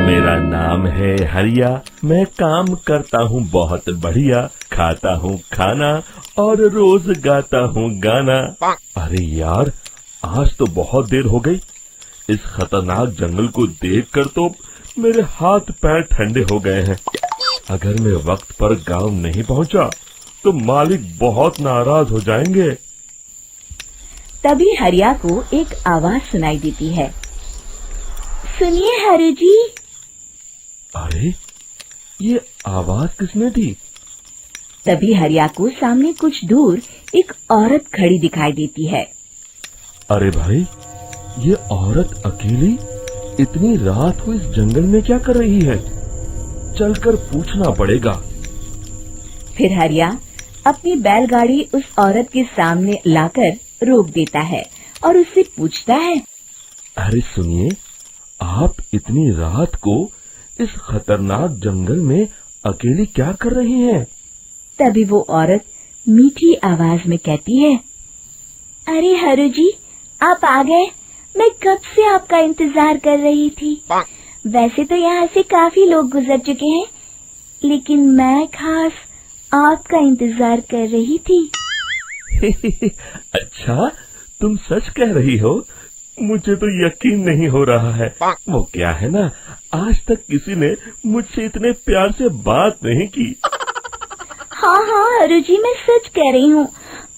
मेरा नाम है हरिया, मैं काम करता हूँ बहुत बढ़िया, खाता हूँ खाना और रोज गाता हूँ गाना। अरे यार, आज तो बहुत देर हो गई। इस खतरनाक जंगल को देखकर तो मेरे हाथ पैर ठंडे हो गए हैं। अगर मैं वक्त पर गांव नहीं पहुंचा तो मालिक बहुत नाराज हो जाएंगे। तभी हरिया को एक आवाज सुनाई देती है। सुनिए हरु जी। अरे, ये आवाज किसने दी? तभी हरिया को सामने कुछ दूर एक औरत खड़ी दिखाई देती है। अरे भाई, ये औरत अकेली इतनी रात को इस जंगल में क्या कर रही है? चलकर पूछना पड़ेगा। फिर हरिया अपनी बैलगाड़ी उस औरत के सामने लाकर रोक देता है और उससे पूछता है। अरे सुनिए, आप इतनी रात को इस खतरनाक जंगल में अकेली क्या कर रही हैं? तभी वो औरत मीठी आवाज में कहती है, अरे हरु जी, आप आ गए। मैं कब से आपका इंतजार कर रही थी। वैसे तो यहाँ से काफी लोग गुजर चुके हैं, लेकिन मैं खास आपका इंतजार कर रही थी। अच्छा, तुम सच कह रही हो? मुझे तो यकीन नहीं हो रहा है। वो क्या है ना, आज तक किसी ने मुझसे इतने प्यार से बात नहीं की। हाँ हाँ हरु जी, मैं सच कह रही हूँ।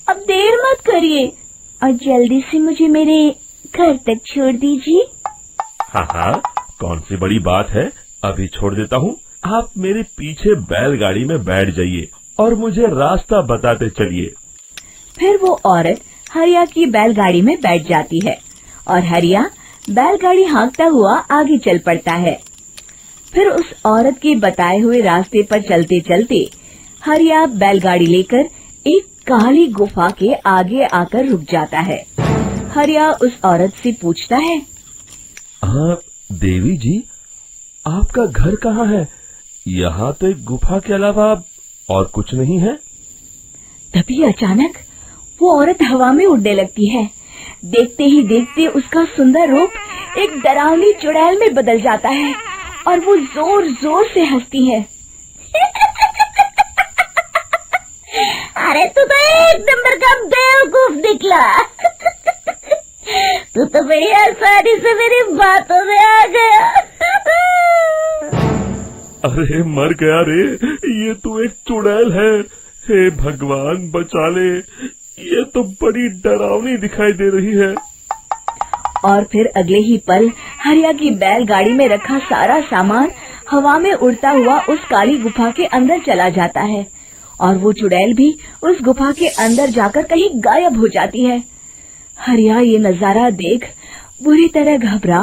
अब देर मत करिए और जल्दी से मुझे मेरे घर तक छोड़ दीजिए। हाँ हाँ, कौन सी बड़ी बात है, अभी छोड़ देता हूँ। आप मेरे पीछे बैलगाड़ी में बैठ जाइए और मुझे रास्ता बताते चलिए। फिर वो औरत हरिया की बैलगाड़ी में बैठ जाती है और हरिया बैलगाड़ी हाँकता हुआ आगे चल पड़ता है। फिर उस औरत के बताए हुए रास्ते पर चलते चलते हरिया बैलगाड़ी लेकर एक काली गुफा के आगे आकर रुक जाता है। हरिया उस औरत से पूछता है, हाँ देवी जी, आपका घर कहाँ है? यहाँ तो एक गुफा के अलावा और कुछ नहीं है। तभी अचानक वो औरत हवा में उड़ने लगती है। देखते ही देखते उसका सुंदर रूप एक डरावनी चुड़ैल में बदल जाता है और वो जोर जोर से हंसती है। अरे तू तो एक नंबर का बेवकूफ निकला। तू तो बड़ी आसानी से मेरी बातों में आ गया। अरे मर गया रे, ये तो एक चुड़ैल है। हे भगवान बचा ले, ये तो बड़ी डरावनी दिखाई दे रही है। और फिर अगले ही पल हरिया की बैलगाड़ी में रखा सारा सामान हवा में उड़ता हुआ उस काली गुफा के अंदर चला जाता है और वो चुड़ैल भी उस गुफा के अंदर जाकर कहीं गायब हो जाती है। हरिया ये नजारा देख बुरी तरह घबरा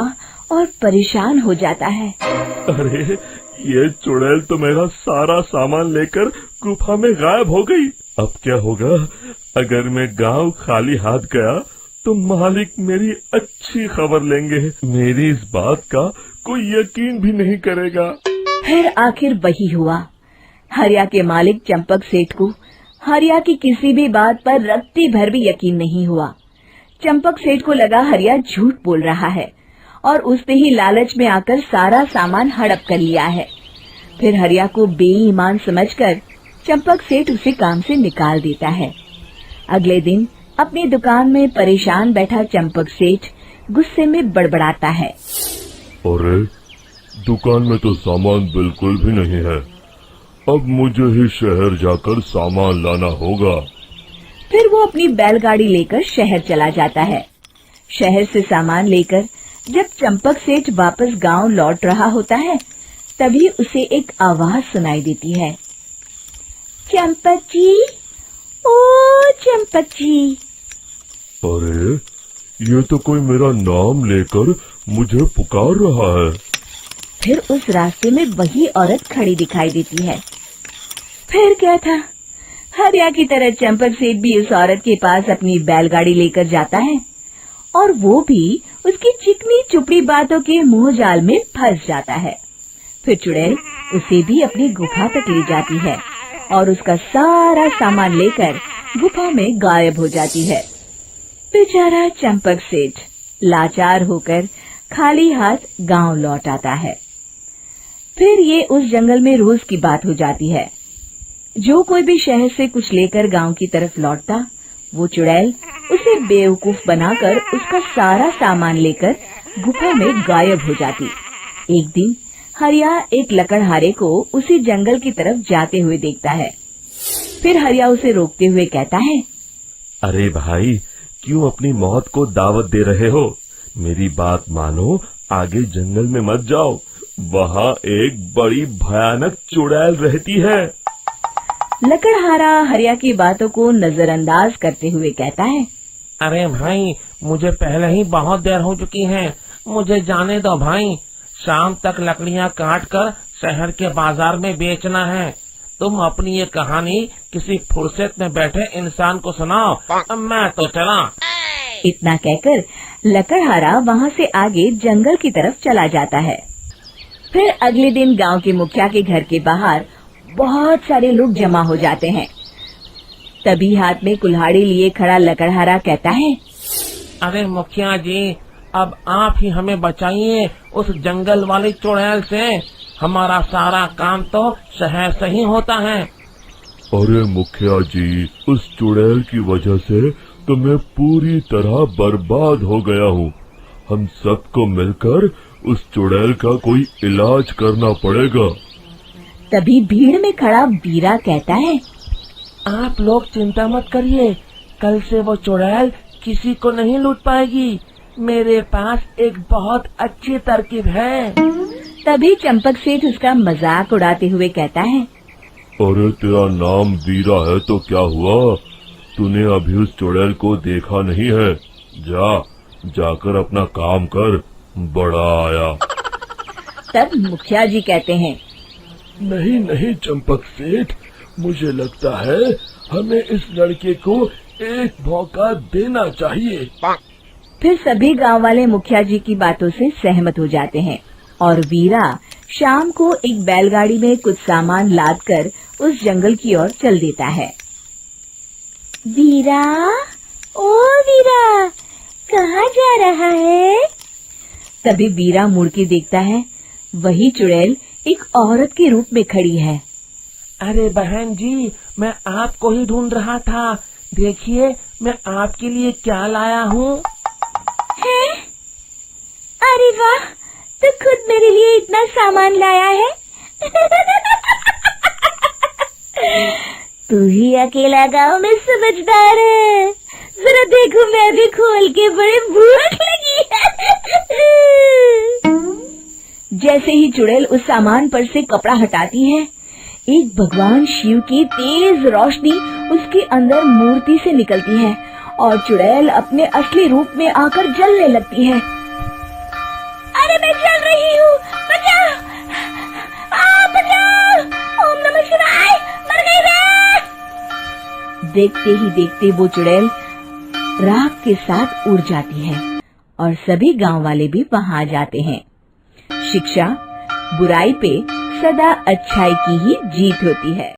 और परेशान हो जाता है। अरे, ये चुड़ैल तो मेरा सारा सामान लेकर गुफा में गायब हो गई। अब क्या होगा? अगर मैं गांव खाली हाथ गया तो मालिक मेरी अच्छी खबर लेंगे। मेरी इस बात का कोई यकीन भी नहीं करेगा। फिर आखिर वही हुआ। हरिया के मालिक चंपक सेठ को हरिया की किसी भी बात पर रत्ती भर भी यकीन नहीं हुआ। चंपक सेठ को लगा हरिया झूठ बोल रहा है और उसने ही लालच में आकर सारा सामान हड़प कर लिया है। फिर हरिया को बेईमान समझकर चंपक सेठ उसे काम से निकाल देता है। अगले दिन अपनी दुकान में परेशान बैठा चंपक सेठ गुस्से में बड़बड़ाता है। अरे, दुकान में तो सामान बिल्कुल भी नहीं है। अब मुझे ही शहर जाकर सामान लाना होगा। फिर वो अपनी बैलगाड़ी लेकर शहर चला जाता है। शहर से सामान लेकर जब चंपक सेठ वापस गांव लौट रहा होता है, तभी उसे एक आवाज सुनाई देती है। चंपक जी, ओ चंपक जी। अरे, ये तो कोई मेरा नाम लेकर मुझे पुकार रहा है। फिर उस रास्ते में वही औरत खड़ी दिखाई देती है। फिर क्या था, हरिया की तरह चंपक सेठ भी उस औरत के पास अपनी बैलगाड़ी लेकर जाता है और वो भी उसकी चिकनी चुपड़ी बातों के मुंह जाल में फंस जाता है। फिर चुड़ैल उसे भी अपनी गुफा तक ले जाती है और उसका सारा सामान लेकर गुफा में गायब हो जाती है। बेचारा चंपक सेठ लाचार होकर खाली हाथ गांव लौट आता है। फिर ये उस जंगल में रोज की बात हो जाती है। जो कोई भी शहर से कुछ लेकर गांव की तरफ लौटता, वो चुड़ैल उसे बेवकूफ बनाकर उसका सारा सामान लेकर गुफा में गायब हो जाती। एक दिन हरिया एक लकड़हारे को उसी जंगल की तरफ जाते हुए देखता है। फिर हरिया उसे रोकते हुए कहता है, अरे भाई, क्यों अपनी मौत को दावत दे रहे हो? मेरी बात मानो, आगे जंगल में मत जाओ, वहाँ एक बड़ी भयानक चुड़ैल रहती है। लकड़हारा हरिया की बातों को नजरअंदाज करते हुए कहता है, अरे भाई, मुझे पहले ही बहुत देर हो चुकी है, मुझे जाने दो भाई। शाम तक लकड़ियाँ काट कर शहर के बाजार में बेचना है। तुम अपनी ये कहानी किसी फुर्सत में बैठे इंसान को सुनाओ, मैं तो चला। इतना कहकर लकड़हारा वहाँ से आगे जंगल की तरफ चला जाता है। फिर अगले दिन गांव के मुखिया के घर के बाहर बहुत सारे लोग जमा हो जाते हैं। तभी हाथ में कुल्हाड़ी लिए खड़ा लकड़हारा कहता है, अरे मुखिया जी, अब आप ही हमें बचाइए उस जंगल वाली चुड़ैल से। हमारा सारा काम तो शहर से ही होता है। अरे मुखिया जी, उस चुड़ैल की वजह से तो मैं पूरी तरह बर्बाद हो गया हूँ। हम सबको मिलकर उस चुड़ैल का कोई इलाज करना पड़ेगा। तभी भीड़ में खड़ा वीरा कहता है, आप लोग चिंता मत करिए, कल से वो चुड़ैल किसी को नहीं लूट पाएगी। मेरे पास एक बहुत अच्छी तरकीब है। तभी चंपक सेठ उसका मजाक उड़ाते हुए कहता है, अरे तेरा नाम वीरा है तो क्या हुआ? तूने अभी उस चुड़ैल को देखा नहीं है? जाकर अपना काम कर, बड़ा आया। तब मुखिया जी कहते हैं, नहीं चंपक सेठ, मुझे लगता है हमें इस लड़के को एक मौका देना चाहिए। फिर सभी गांव वाले मुखिया जी की बातों से सहमत हो जाते हैं और वीरा शाम को एक बैलगाड़ी में कुछ सामान लादकर उस जंगल की ओर चल देता है। वीरा, ओ वीरा, कहाँ जा रहा है? तभी वीरा मुड़ के देखता है, वही चुड़ैल एक औरत के रूप में खड़ी है। अरे बहन जी, मैं आपको ही ढूंढ रहा था। देखिए, मैं आपके लिए क्या लाया हूँ। हैं? अरे वाह, तो खुद मेरे लिए इतना सामान लाया है। तू ही अकेला गांव में समझदार है। जरा देखो, मैं भी खोल के, बड़े भूख लगी है। जैसे ही चुड़ैल उस सामान पर से कपड़ा हटाती है, एक भगवान शिव की तेज रोशनी उसके अंदर मूर्ति से निकलती है और चुड़ैल अपने असली रूप में आकर जलने लगती है। अरे मैं जल रही हूँ, बचाओ! बचाओ! ओम नमः शिवाय, मर गई मैं! देखते ही देखते वो चुड़ैल राख के साथ उड़ जाती है और सभी गांव वाले भी वहां जाते हैं। शिक्षा बुराई पे सदा अच्छाई की ही जीत होती है।